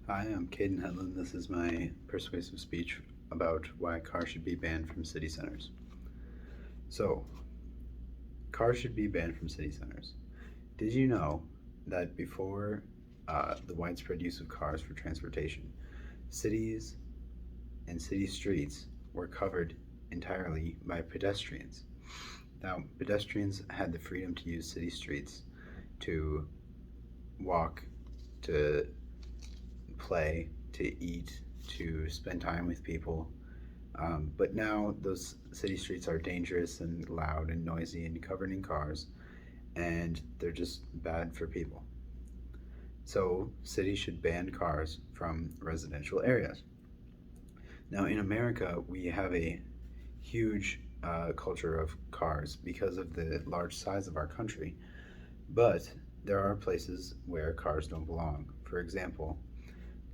Hi, I'm Caden Hedlund. This is my persuasive speech about why cars should be banned from city centers. So, cars should be banned from city centers. Did you know that before the widespread use of cars for transportation, cities and city streets were covered entirely by pedestrians? Now, pedestrians had the freedom to use city streets to walk, to play, to eat, to spend time with people. But now those city streets are dangerous and loud and noisy and covered in cars, and they're just bad for people. So cities should ban cars from residential areas. Now in America, we have a huge culture of cars because of the large size of our country, but there are places where cars don't belong. For example,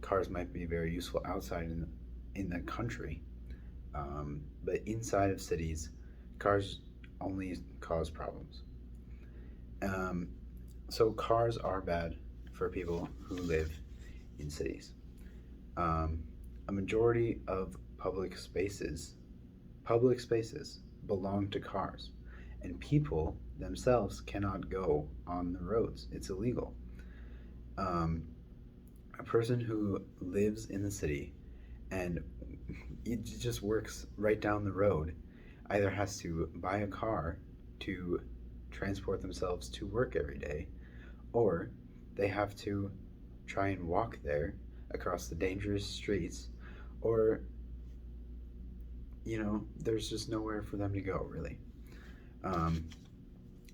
cars might be very useful outside in the country, but inside of cities, cars only cause problems. Um, so cars are bad for people who live in cities. Um, a majority of public spaces belong to cars, and people themselves cannot go on the roads. It's illegal. Um, a person who lives in the city and it just works right down the road either has to buy a car to transport themselves to work every day, or they have to try and walk there across the dangerous streets, or, there's just nowhere for them to go, really. Um,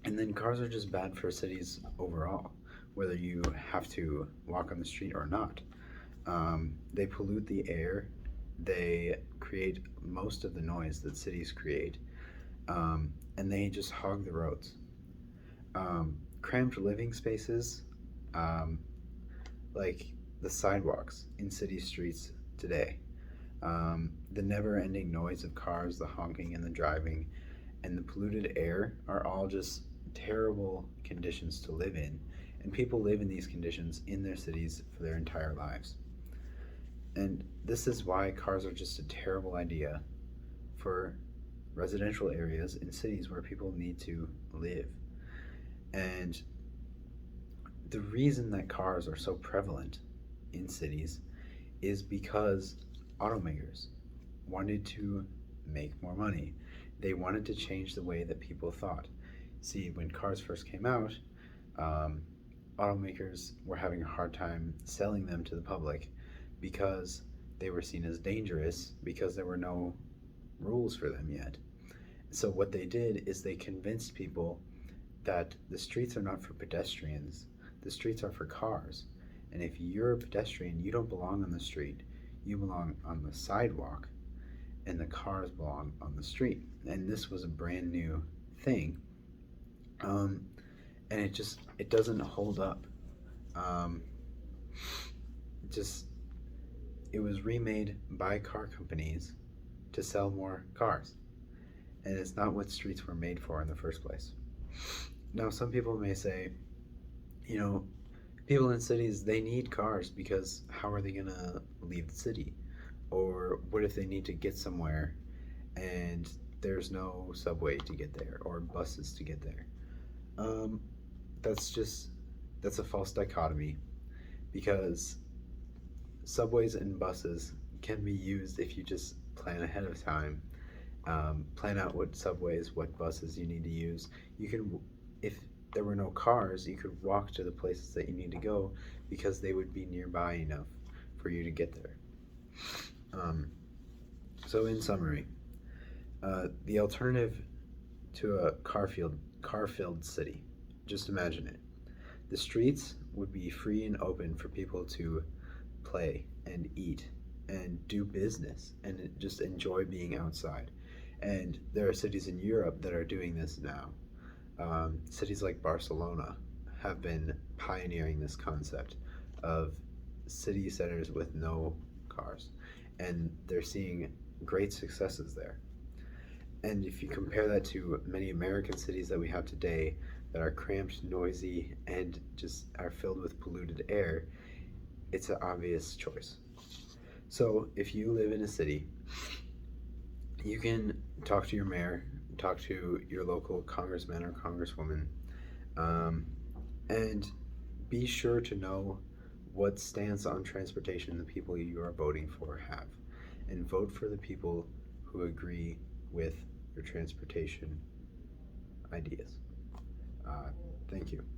and then cars are just bad for cities overall, whether you have to walk on the street or not. They pollute the air. They create most of the noise that cities create, and they just hog the roads. Cramped living spaces, um, like the sidewalks in city streets today, the never ending noise of cars, the honking and the driving, and the polluted air are all just terrible conditions to live in. And people live in these conditions in their cities for their entire lives. And this is why cars are just a terrible idea for residential areas in cities where people need to live. And the reason that cars are so prevalent in cities is because automakers wanted to make more money. They wanted to change the way that people thought. See, when cars first came out, um, automakers were having a hard time selling them to the public because they were seen as dangerous because there were no rules for them yet. So what they did is they convinced people that the streets are not for pedestrians, the streets are for cars. And if you're a pedestrian, you don't belong on the street. You belong on the sidewalk, and the cars belong on the street. And this was a brand new thing. Um, and it doesn't hold up. Um, just it was remade by car companies to sell more cars, and it's not what streets were made for in the first place. Now, some people may say, you know, people in cities, they need cars because how are they going to leave the city? Or what if they need to get somewhere and there's no subway to get there or buses to get there? Um, that's just, that's a false dichotomy because subways and buses can be used if you just plan ahead of time. Plan out what subways, what buses you need to use. You can, if there were no cars, you could walk to the places that you need to go because they would be nearby enough for you to get there. Um, so, in summary, the alternative to a car-filled city, just imagine it. The streets would be free and open for people to play and eat and do business and just enjoy being outside. And there are cities in Europe that are doing this now. Cities like Barcelona have been pioneering this concept of city centers with no cars, and they're seeing great successes there. And if you compare that to many American cities that we have today that are cramped, noisy, and just are filled with polluted air, it's an obvious choice. So if you live in a city, you can talk to your mayor, talk to your local congressman or congresswoman, um, and be sure to know what stance on transportation the people you are voting for have, and vote for the people who agree with your transportation ideas. Uh, Thank you.